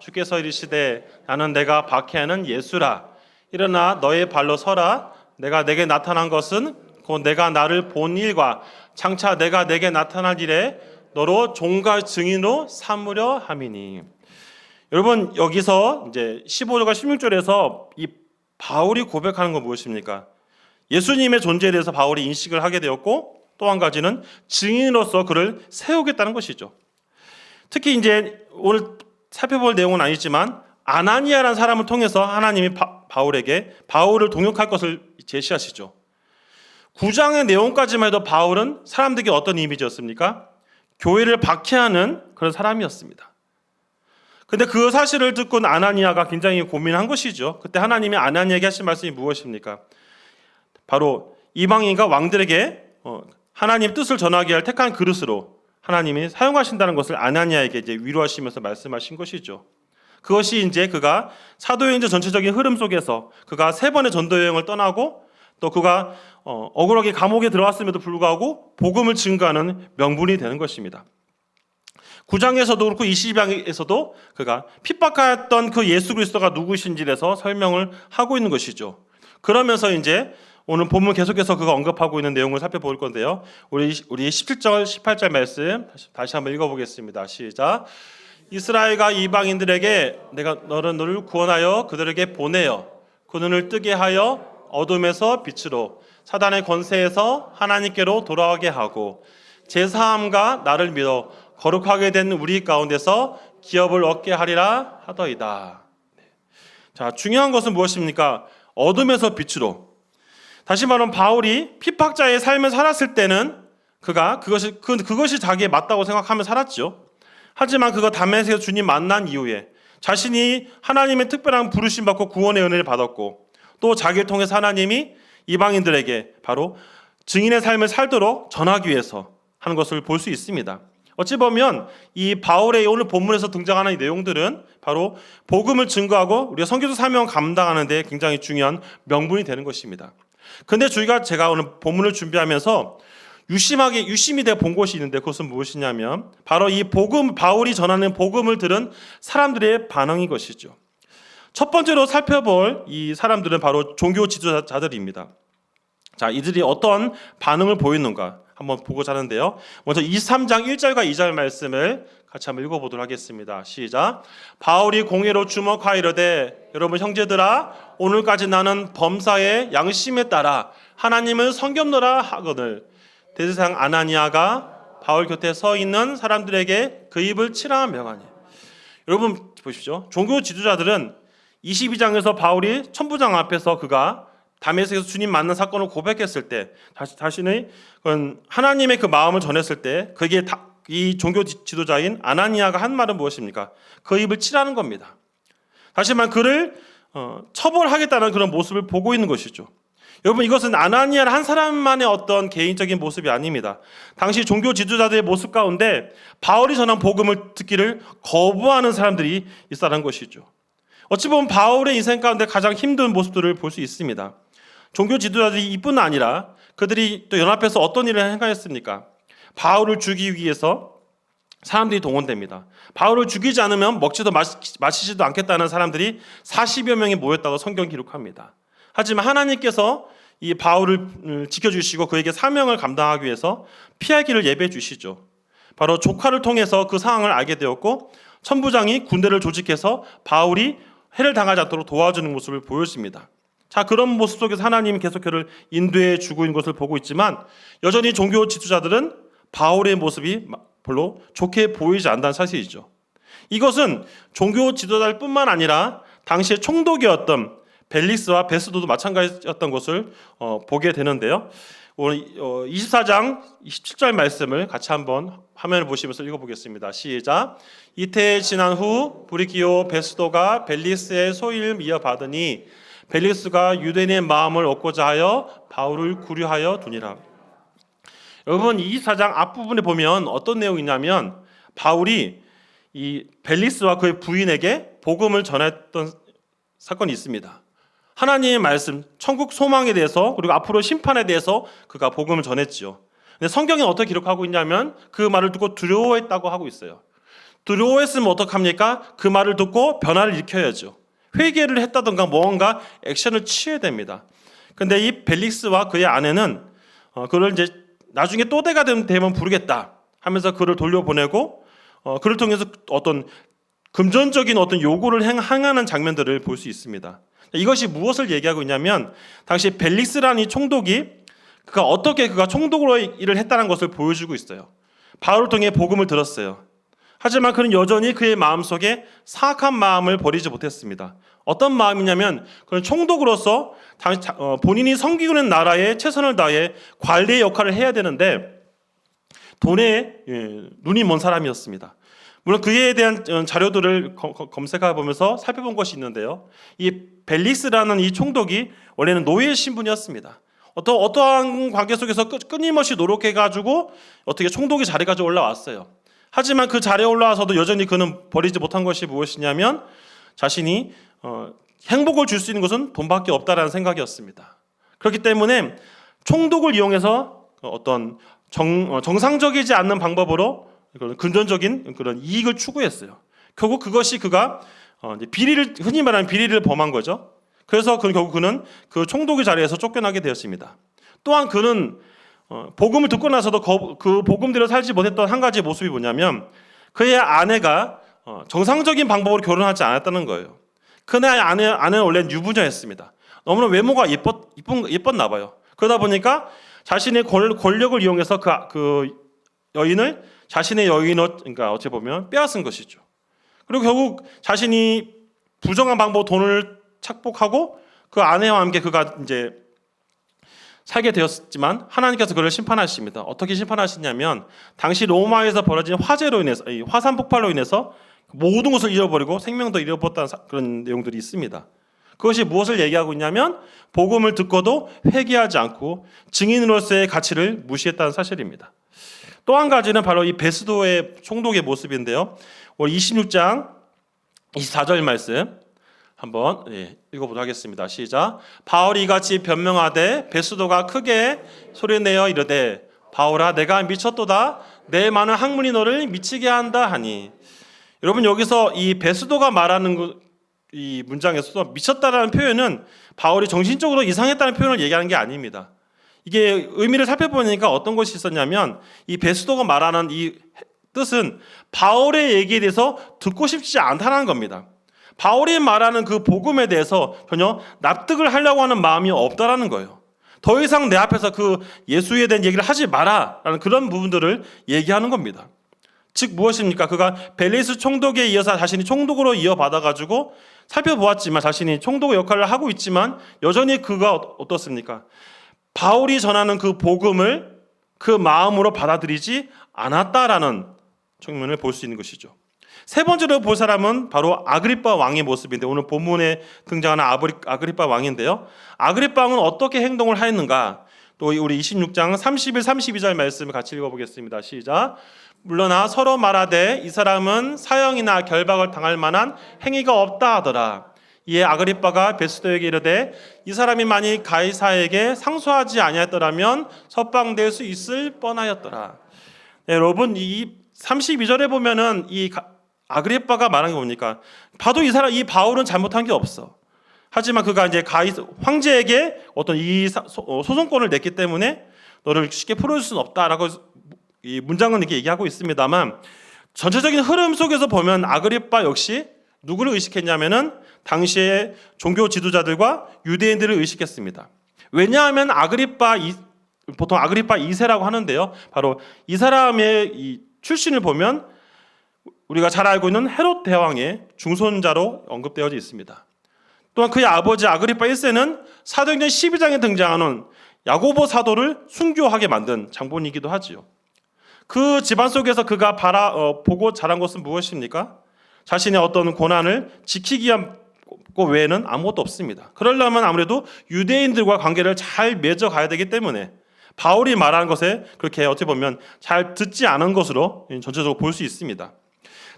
주께서 이르시되 나는 내가 박해하는 예수라. 일어나 너의 발로 서라. 내가 내게 나타난 것은 곧 내가 나를 본 일과 장차 내가 내게 나타날 일에 너로 종과 증인으로 삼으려 함이니. 여러분, 여기서 이제 15절과 16절에서 이 바울이 고백하는 건 무엇입니까? 예수님의 존재에 대해서 바울이 인식을 하게 되었고, 또 한 가지는 증인으로서 그를 세우겠다는 것이죠. 특히 이제 오늘 살펴볼 내용은 아니지만 아나니아라는 사람을 통해서 하나님이 바울에게 바울을 동역할 것을 제시하시죠. 9장의 내용까지만 해도 바울은 사람들에게 어떤 이미지였습니까? 교회를 박해하는 그런 사람이었습니다. 근데 그 사실을 듣고 아나니아가 굉장히 고민한 것이죠. 그때 하나님이 아나니아에게 하신 말씀이 무엇입니까? 바로 이방인과 왕들에게 하나님 뜻을 전하게 할 택한 그릇으로 하나님이 사용하신다는 것을 아나니아에게 이제 위로하시면서 말씀하신 것이죠. 그것이 이제 그가 사도행전 전체적인 흐름 속에서 그가 3번의 전도 여행을 떠나고 또 그가 억울하게 감옥에 들어왔음에도 불구하고 복음을 증거하는 명분이 되는 것입니다. 9장에서도 그렇고 20장에서도 그가 핍박하였던 그 예수 그리스도가 누구신지에 대해서 설명을 하고 있는 것이죠. 그러면서 이제 오늘 본문 계속해서 그가 언급하고 있는 내용을 살펴볼 건데요. 우리 17절, 18절 말씀 다시 한번 읽어보겠습니다. 시작. 이스라엘과 이방인들에게 내가 너를 구원하여 그들에게 보내어 그 눈을 뜨게 하여 어둠에서 빛으로 사단의 권세에서 하나님께로 돌아가게 하고 제사함과 나를 믿어 거룩하게 된 우리 가운데서 기업을 얻게 하리라 하더이다. 자, 중요한 것은 무엇입니까? 어둠에서 빛으로. 다시 말하면 바울이 핍박자의 삶을 살았을 때는 그가 그것이 자기에 맞다고 생각하며 살았죠. 하지만 그가 다메섹에서 주님 만난 이후에 자신이 하나님의 특별한 부르심 받고 구원의 은혜를 받았고 또 자기를 통해서 하나님이 이방인들에게 바로 증인의 삶을 살도록 전하기 위해서 하는 것을 볼 수 있습니다. 어찌 보면 이 바울의 오늘 본문에서 등장하는 이 내용들은 바로 복음을 증거하고 우리가 선교사 사명을 감당하는 데 굉장히 중요한 명분이 되는 것입니다. 근데 제가 오늘 본문을 준비하면서 유심히 내가 본 것이 있는데 그것은 무엇이냐면 바로 이 바울이 전하는 복음을 들은 사람들의 반응인 것이죠. 첫 번째로 살펴볼 이 사람들은 바로 종교 지도자들입니다. 자, 이들이 어떤 반응을 보이는가 한번 보고자 하는데요. 먼저 23장 1절과 2절 말씀을 같이 한번 읽어보도록 하겠습니다. 시작. 바울이 공회로 주목하이르되 여러분 형제들아 오늘까지 나는 범사의 양심에 따라 하나님을 섬겼노라 하거늘 대제사장 아나니아가 바울 곁에 서 있는 사람들에게 그 입을 치라 명하니. 여러분 보십시오. 종교 지도자들은 22장에서 바울이 천부장 앞에서 그가 다메섹에서 주님 만난 사건을 고백했을 때 자신의 하나님의 그 마음을 전했을 때 그게 이 종교 지도자인 아나니아가 한 말은 무엇입니까? 그 입을 치라는 겁니다. 다시 말하면 그를 처벌하겠다는 그런 모습을 보고 있는 것이죠. 여러분 이것은 아나니아 한 사람만의 어떤 개인적인 모습이 아닙니다. 당시 종교 지도자들의 모습 가운데 바울이 전한 복음을 듣기를 거부하는 사람들이 있다는 것이죠. 어찌 보면 바울의 인생 가운데 가장 힘든 모습들을 볼 수 있습니다. 종교 지도자들이 이뿐 아니라 그들이 또 연합해서 어떤 일을 행하였습니까? 바울을 죽이기 위해서 사람들이 동원됩니다. 바울을 죽이지 않으면 먹지도 마시지도 않겠다는 사람들이 40여 명이 모였다고 성경 기록합니다. 하지만 하나님께서 이 바울을 지켜주시고 그에게 사명을 감당하기 위해서 피할 길을 예배해 주시죠. 바로 조카를 통해서 그 상황을 알게 되었고 천부장이 군대를 조직해서 바울이 해를 당하지 않도록 도와주는 모습을 보여줍니다. 자, 그런 모습 속에서 하나님이 계속 그를 인도해 주고 있는 것을 보고 있지만 여전히 종교 지도자들은 바울의 모습이 별로 좋게 보이지 않는다는 사실이죠. 이것은 종교 지도자들뿐만 아니라 당시의 총독이었던 벨리스와 베스도도 마찬가지였던 것을 보게 되는데요. 오늘 24장 27절 말씀을 같이 한번 화면을 보시면서 읽어보겠습니다. 시작. 이태 지난 후 브리기오 베스도가 벨리스의 소위를 이어받으니 벨리스가 유대인의 마음을 얻고자 하여 바울을 구류하여 두니라. 여러분 24장 앞부분에 보면 어떤 내용이냐면 바울이 이 벨리스와 그의 부인에게 복음을 전했던 사건이 있습니다. 하나님의 말씀, 천국 소망에 대해서 그리고 앞으로 심판에 대해서 그가 복음을 전했지요. 근데 성경에 어떻게 기록하고 있냐면 그 말을 듣고 두려워했다고 하고 있어요. 두려워했으면 어떡합니까? 그 말을 듣고 변화를 일으켜야죠. 회개를 했다던가 뭔가 액션을 취해야 됩니다. 근데 이 벨릭스와 그의 아내는 그를 이제 나중에 또대가 되면 부르겠다 하면서 그를 돌려보내고 그를 통해서 어떤 금전적인 어떤 요구를 행하는 장면들을 볼 수 있습니다. 이것이 무엇을 얘기하고 있냐면 당시 벨릭스라는 이 총독이 그가 총독으로 일을 했다는 것을 보여주고 있어요. 바울을 통해 복음을 들었어요. 하지만 그는 여전히 그의 마음속에 사악한 마음을 버리지 못했습니다. 어떤 마음이냐면 그는 총독으로서 본인이 섬기고 있는 나라에 최선을 다해 관리의 역할을 해야 되는데 돈에 눈이 먼 사람이었습니다. 물론 그에 대한 자료들을 검색해 보면서 살펴본 것이 있는데요. 이 벨릭스라는 이 총독이 원래는 노예 신분이었습니다. 어떠한 관계 속에서 끊임없이 노력해가지고 어떻게 총독의 자리까지 올라왔어요. 하지만 그 자리에 올라와서도 여전히 그는 버리지 못한 것이 무엇이냐면 자신이 행복을 줄 수 있는 것은 돈밖에 없다라는 생각이었습니다. 그렇기 때문에 총독을 이용해서 어떤 정상적이지 않는 방법으로 금전적인 그런 이익을 추구했어요. 결국 그것이 그가 흔히 말하는 비리를 범한 거죠. 그래서 결국 그는 그 총독의 자리에서 쫓겨나게 되었습니다. 또한 그는 복음을 듣고 나서도 그 복음대로 살지 못했던 한 가지 모습이 뭐냐면 그의 아내가 정상적인 방법으로 결혼하지 않았다는 거예요. 그의 아내는 원래 유부녀였습니다. 너무나 외모가 예뻤나 봐요. 그러다 보니까 자신의 권력을 이용해서 그 여인을 자신의 여인으로 그러니까 어찌 보면 빼앗은 것이죠. 그리고 결국 자신이 부정한 방법으로 돈을 착복하고 그 아내와 함께 그가 이제 살게 되었지만 하나님께서 그를 심판하십니다. 어떻게 심판하시냐면 당시 로마에서 벌어진 화재로 인해서 화산 폭발로 인해서 모든 것을 잃어버리고 생명도 잃어버렸다는 그런 내용들이 있습니다. 그것이 무엇을 얘기하고 있냐면 복음을 듣고도 회개하지 않고 증인으로서의 가치를 무시했다는 사실입니다. 또 한 가지는 바로 이 베스도의 총독의 모습인데요. 오늘 26장 24절 말씀 한번 읽어보도록 하겠습니다. 시작. 바울이 이같이 변명하되 베스도가 크게 소리내어 이르되 바울아 내가 미쳤도다 내 많은 학문이 너를 미치게 한다 하니. 여러분 여기서 이 베스도가 말하는 이 문장에서도 미쳤다라는 표현은 바울이 정신적으로 이상했다는 표현을 얘기하는 게 아닙니다. 이게 의미를 살펴보니까 어떤 것이 있었냐면 이 베스도가 말하는 이 뜻은 바울의 얘기에 대해서 듣고 싶지 않다는 겁니다. 바울이 말하는 그 복음에 대해서 전혀 납득을 하려고 하는 마음이 없다라는 거예요. 더 이상 내 앞에서 그 예수에 대한 얘기를 하지 마라라는 그런 부분들을 얘기하는 겁니다. 즉 무엇입니까? 그가 벨리스 총독에 이어서 자신이 총독으로 이어받아가지고 살펴보았지만 자신이 총독의 역할을 하고 있지만 여전히 그가 어떻습니까? 바울이 전하는 그 복음을 그 마음으로 받아들이지 않았다라는 측면을 볼 수 있는 것이죠. 세 번째로 볼 사람은 바로 아그리빠 왕의 모습인데 오늘 본문에 등장하는 아그리빠 왕인데요. 아그리빠 왕은 어떻게 행동을 하였는가? 또 우리 26장 31, 32절 말씀을 같이 읽어보겠습니다. 시작. 물러나 서로 말하되 이 사람은 사형이나 결박을 당할 만한 행위가 없다 하더라. 이에 아그리빠가 베스도에게 이르되 이 사람이 만일 가이사에게 상소하지 아니하였더라면 석방될 수 있을 뻔하였더라. 네, 여러분 이 32절에 보면은 이 아그리빠가 말한 게 뭡니까? 봐도 이 바울은 잘못한 게 없어. 하지만 그가 이제 황제에게 어떤 이 소송권을 냈기 때문에 너를 쉽게 풀어줄 수는 없다라고 이 문장은 이렇게 얘기하고 있습니다만 전체적인 흐름 속에서 보면 아그리빠 역시 누구를 의식했냐면은 당시의 종교 지도자들과 유대인들을 의식했습니다. 왜냐하면 보통 아그리빠 2세라고 하는데요. 바로 이 사람의 이 출신을 보면 우리가 잘 알고 있는 헤롯 대왕의 중손자로 언급되어져 있습니다. 또한 그의 아버지 아그리빠 1세는 사도행전 12장에 등장하는 야고보 사도를 순교하게 만든 장본이기도 하지요. 그 집안 속에서 그가 보고 자란 것은 무엇입니까? 자신의 어떤 고난을 지키기 위한 것 외에는 아무것도 없습니다. 그러려면 아무래도 유대인들과 관계를 잘 맺어가야 되기 때문에 바울이 말하는 것에 그렇게 어떻게 보면 잘 듣지 않은 것으로 전체적으로 볼 수 있습니다.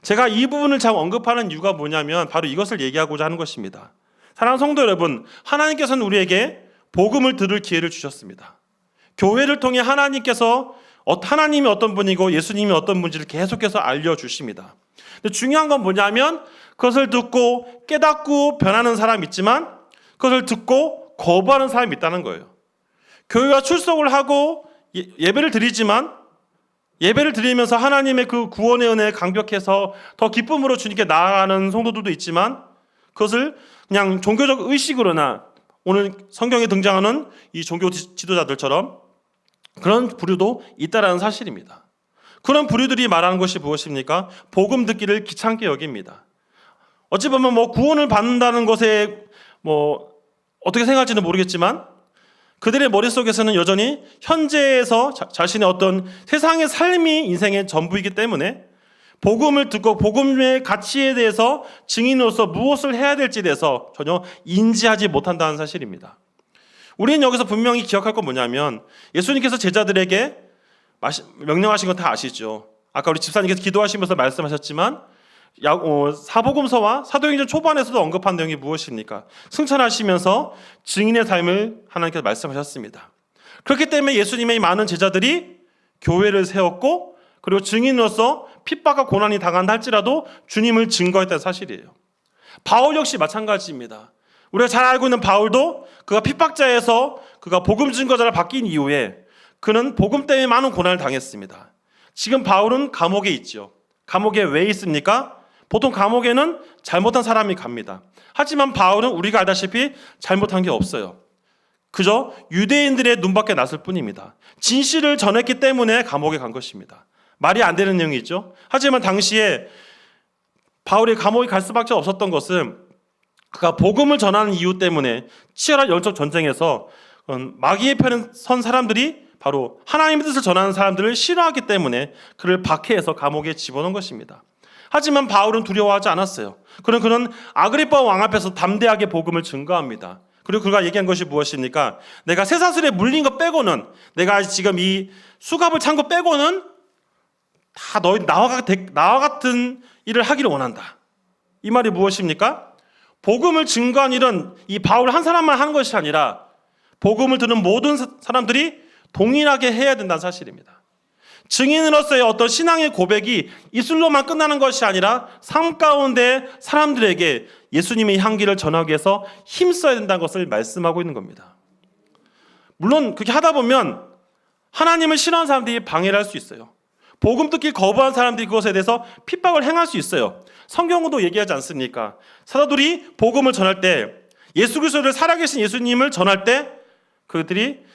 제가 이 부분을 잘 언급하는 이유가 뭐냐면 바로 이것을 얘기하고자 하는 것입니다. 사랑하는 성도 여러분, 하나님께서는 우리에게 복음을 들을 기회를 주셨습니다. 교회를 통해 하나님이 어떤 분이고 예수님이 어떤 분인지를 계속해서 알려주십니다. 근데 중요한 건 뭐냐면 그것을 듣고 깨닫고 변하는 사람이 있지만 그것을 듣고 거부하는 사람이 있다는 거예요. 교회와 출석을 하고 예배를 드리지만 예배를 드리면서 하나님의 그 구원의 은혜에 감격해서 더 기쁨으로 주님께 나아가는 성도들도 있지만 그것을 그냥 종교적 의식으로나 오늘 성경에 등장하는 이 종교 지도자들처럼 그런 부류도 있다라는 사실입니다. 그런 부류들이 말하는 것이 무엇입니까? 복음 듣기를 귀찮게 여깁니다. 어찌 보면 구원을 받는다는 것에 어떻게 생각할지는 모르겠지만 그들의 머릿속에서는 여전히 현재에서 자신의 어떤 세상의 삶이 인생의 전부이기 때문에 복음을 듣고 복음의 가치에 대해서 증인으로서 무엇을 해야 될지에 대해서 전혀 인지하지 못한다는 사실입니다. 우리는 여기서 분명히 기억할 건 뭐냐면 예수님께서 제자들에게 명령하신 건 다 아시죠. 아까 우리 집사님께서 기도하시면서 말씀하셨지만 사복음서와 사도행전 초반에서도 언급한 내용이 무엇입니까? 승천하시면서 증인의 삶을 하나님께서 말씀하셨습니다. 그렇기 때문에 예수님의 많은 제자들이 교회를 세웠고 그리고 증인으로서 핍박과 고난이 당한다 할지라도 주님을 증거했다는 사실이에요. 바울 역시 마찬가지입니다. 우리가 잘 알고 있는 바울도 그가 핍박자에서 그가 복음 증거자를 바뀐 이후에 그는 복음 때문에 많은 고난을 당했습니다. 지금 바울은 감옥에 있죠. 감옥에 왜 있습니까? 보통 감옥에는 잘못한 사람이 갑니다. 하지만 바울은 우리가 알다시피 잘못한 게 없어요. 그저 유대인들의 눈밖에 났을 뿐입니다. 진실을 전했기 때문에 감옥에 간 것입니다. 말이 안 되는 내용이 있죠. 하지만 당시에 바울이 감옥에 갈 수밖에 없었던 것은 그가 복음을 전하는 이유 때문에 치열한 영적 전쟁에서 마귀의 편에 선 사람들이 바로 하나님의 뜻을 전하는 사람들을 싫어하기 때문에 그를 박해해서 감옥에 집어넣은 것입니다. 하지만 바울은 두려워하지 않았어요. 그는 아그리빠 왕 앞에서 담대하게 복음을 증거합니다. 그리고 그가 얘기한 것이 무엇입니까? 내가 쇠사슬에 물린 것 빼고는 내가 지금 이 수갑을 찬 것 빼고는 다 너희 나와 같은 일을 하기를 원한다. 이 말이 무엇입니까? 복음을 증거한 일은 이 바울 한 사람만 하는 것이 아니라 복음을 듣는 모든 사람들이 동일하게 해야 된다는 사실입니다. 증인으로서의 어떤 신앙의 고백이 입술로만 끝나는 것이 아니라 삶 가운데 사람들에게 예수님의 향기를 전하기 위해서 힘써야 된다는 것을 말씀하고 있는 겁니다. 물론 그렇게 하다 보면 하나님을 싫어하는 사람들이 방해를 할 수 있어요. 복음 듣기 거부한 사람들이 그것에 대해서 핍박을 행할 수 있어요. 성경도 얘기하지 않습니까? 사도들이 복음을 전할 때 예수 그리스도를 살아계신 예수님을 전할 때 그들이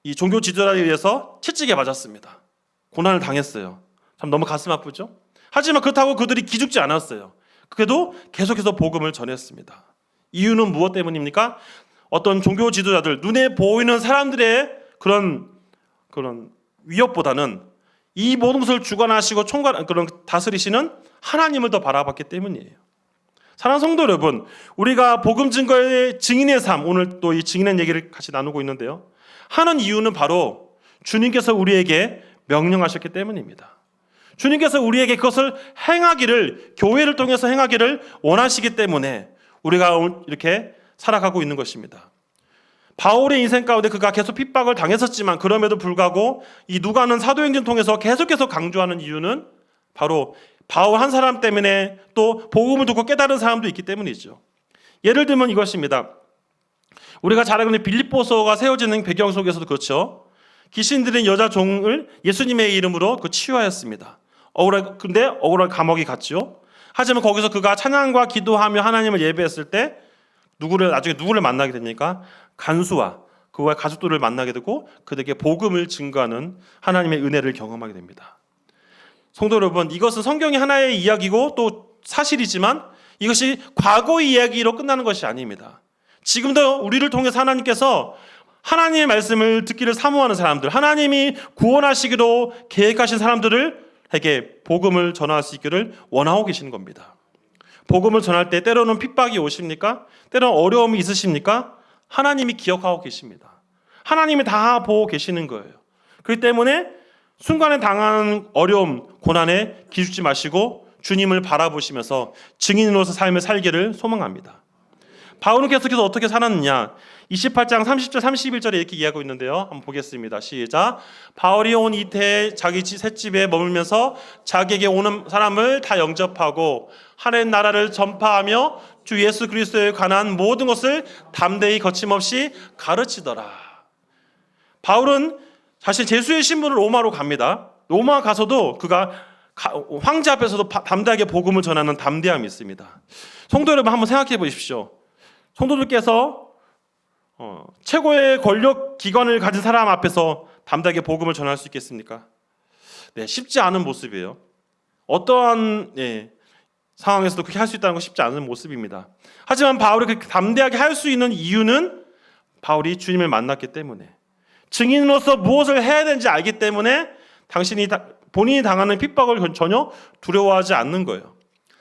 이 종교 지도자에 의해서 채찍에 맞았습니다. 고난을 당했어요. 참 너무 가슴 아프죠? 하지만 그렇다고 그들이 기죽지 않았어요. 그래도 계속해서 복음을 전했습니다. 이유는 무엇 때문입니까? 어떤 종교 지도자들, 눈에 보이는 사람들의 그런 위협보다는 이 모든 것을 주관하시고 다스리시는 하나님을 더 바라봤기 때문이에요. 사랑하는 성도 여러분, 우리가 복음 증거의 증인의 삶, 오늘 또 이 증인의 얘기를 같이 나누고 있는데요. 하는 이유는 바로 주님께서 우리에게 명령하셨기 때문입니다. 주님께서 우리에게 그것을 행하기를, 교회를 통해서 행하기를 원하시기 때문에 우리가 이렇게 살아가고 있는 것입니다. 바울의 인생 가운데 그가 계속 핍박을 당했었지만 그럼에도 불구하고 이 누가는 사도행전 통해서 계속해서 강조하는 이유는 바로 바울 한 사람 때문에 또 복음을 듣고 깨달은 사람도 있기 때문이죠. 예를 들면 이것입니다. 우리가 잘 알고 있는 빌립보서가 세워지는 배경 속에서도 그렇죠. 귀신들은 여자 종을 예수님의 이름으로 치유하였습니다. 근데 억울한 감옥에 갔죠. 하지만 거기서 그가 찬양과 기도하며 하나님을 예배했을 때 나중에 누구를 만나게 됩니까? 간수와 그와의 가족들을 만나게 되고 그들에게 복음을 증거하는 하나님의 은혜를 경험하게 됩니다. 성도 여러분, 이것은 성경의 하나의 이야기고 또 사실이지만 이것이 과거의 이야기로 끝나는 것이 아닙니다. 지금도 우리를 통해서 하나님께서 하나님의 말씀을 듣기를 사모하는 사람들, 하나님이 구원하시기로 계획하신 사람들에게 복음을 전할 수 있기를 원하고 계시는 겁니다. 복음을 전할 때 때로는 핍박이 오십니까? 때로는 어려움이 있으십니까? 하나님이 기억하고 계십니다. 하나님이 다 보고 계시는 거예요. 그렇기 때문에 순간에 당하는 어려움, 고난에 기죽지 마시고 주님을 바라보시면서 증인으로서 삶을 살기를 소망합니다. 바울은 계속해서 어떻게 살았느냐? 28장 30절 31절에 이렇게 이야기하고 있는데요. 한번 보겠습니다. 시작. 바울이 온 이태에 자기 셋집에 머물면서 자기에게 오는 사람을 다 영접하고 하나님 나라를 전파하며 주 예수 그리스도에 관한 모든 것을 담대히 거침없이 가르치더라. 바울은 자신 제수의 신분으로 로마로 갑니다. 로마 가서도 그가 황제 앞에서도 담대하게 복음을 전하는 담대함이 있습니다. 성도 여러분, 한번 생각해 보십시오. 성도들께서 최고의 권력 기관을 가진 사람 앞에서 담대하게 복음을 전할 수 있겠습니까? 네, 쉽지 않은 모습이에요. 어떠한 상황에서도 그렇게 할 수 있다는 건 쉽지 않은 모습입니다. 하지만 바울이 그렇게 담대하게 할 수 있는 이유는 바울이 주님을 만났기 때문에, 증인으로서 무엇을 해야 되는지 알기 때문에 본인이 당하는 핍박을 전혀 두려워하지 않는 거예요.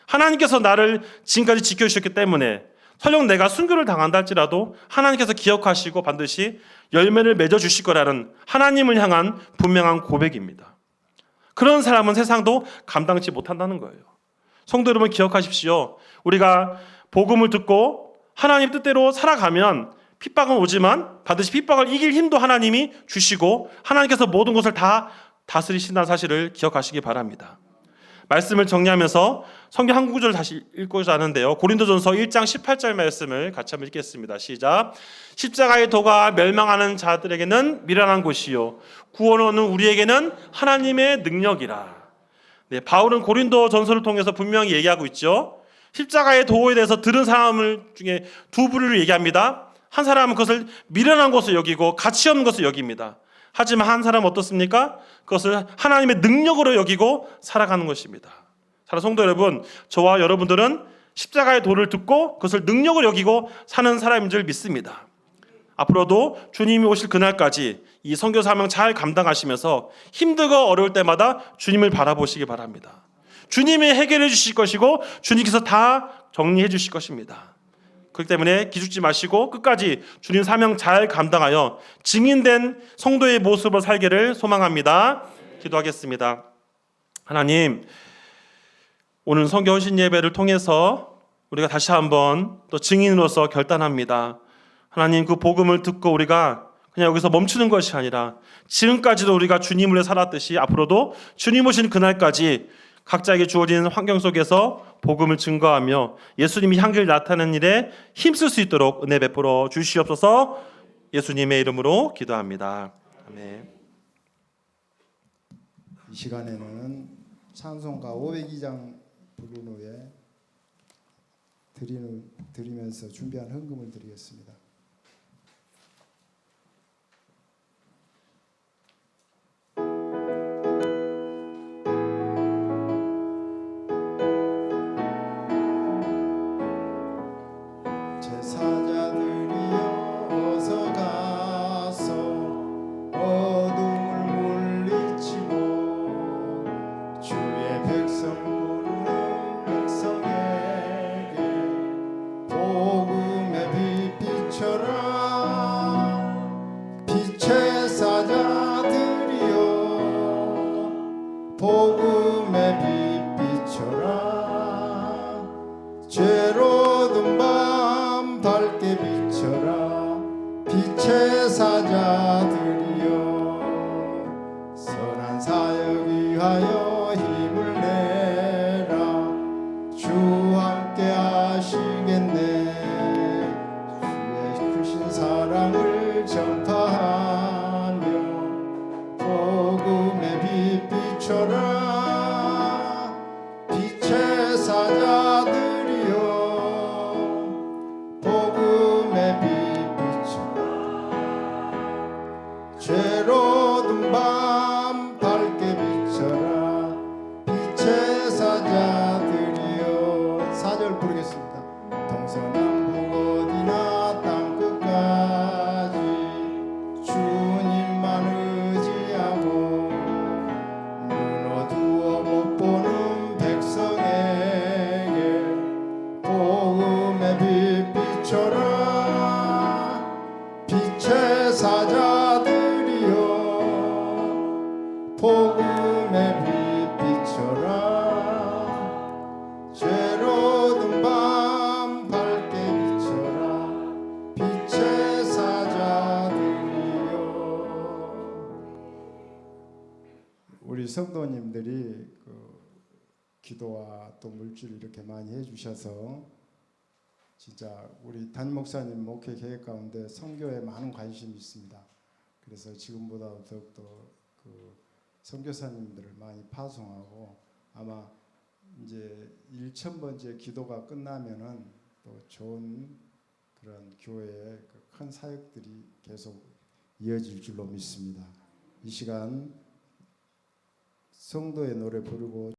하나님께서 나를 지금까지 지켜주셨기 때문에 설령 내가 순교를 당한다 할지라도 하나님께서 기억하시고 반드시 열매를 맺어주실 거라는 하나님을 향한 분명한 고백입니다. 그런 사람은 세상도 감당치 못한다는 거예요. 성도 여러분, 기억하십시오. 우리가 복음을 듣고 하나님 뜻대로 살아가면 핍박은 오지만 반드시 핍박을 이길 힘도 하나님이 주시고 하나님께서 모든 것을 다 다스리신다는 사실을 기억하시기 바랍니다. 말씀을 정리하면서 성경 한 구절 다시 읽고자 하는데요. 고린도전서 1장 18절 말씀을 같이 한번 읽겠습니다. 시작. 십자가의 도가 멸망하는 자들에게는 미련한 것이요 구원 얻는 우리에게는 하나님의 능력이라. 네, 바울은 고린도전서를 통해서 분명히 얘기하고 있죠. 십자가의 도에 대해서 들은 사람 중에 두 부류를 얘기합니다. 한 사람은 그것을 미련한 것을 여기고 가치 없는 것을 여깁니다. 하지만 한 사람은 어떻습니까? 그것을 하나님의 능력으로 여기고 살아가는 것입니다. 사랑하는 성도 여러분, 저와 여러분들은 십자가의 도를 듣고 그것을 능력으로 여기고 사는 사람인 줄 믿습니다. 앞으로도 주님이 오실 그날까지 이 선교 사명 잘 감당하시면서 힘들고 어려울 때마다 주님을 바라보시기 바랍니다. 주님이 해결해 주실 것이고 주님께서 다 정리해 주실 것입니다. 그렇기 때문에 기죽지 마시고 끝까지 주님 사명 잘 감당하여 증인된 성도의 모습을 살기를 소망합니다. 기도하겠습니다. 하나님, 오늘 성교 헌신 예배를 통해서 우리가 다시 한번 또 증인으로서 결단합니다. 하나님, 그 복음을 듣고 우리가 그냥 여기서 멈추는 것이 아니라 지금까지도 우리가 주님을 위해 살았듯이 앞으로도 주님 오신 그날까지 각자에게 주어진 환경 속에서 복음을 증거하며 예수님이 향기를 나타내는 일에 힘쓸 수 있도록 은혜 베풀어 주시옵소서. 예수님의 이름으로 기도합니다. 아멘. 이 시간에는 찬송가 502장 부른 후에 드리면서 준비한 헌금을 드리겠습니다. 복음의 빛 비춰라. 죄로 든 밤 성도님들이 그 기도와 또 물질 이렇게 많이 해주셔서 진짜 우리 담임 목사님 목회 계획 가운데 선교에 많은 관심이 있습니다. 그래서 지금보다 더욱더 그 선교사님들을 많이 파송하고 아마 이제 1,000번째 기도가 끝나면은 또 좋은 그런 교회의 그 큰 사역들이 계속 이어질 줄로 믿습니다. 이 시간 성도의 노래 부르고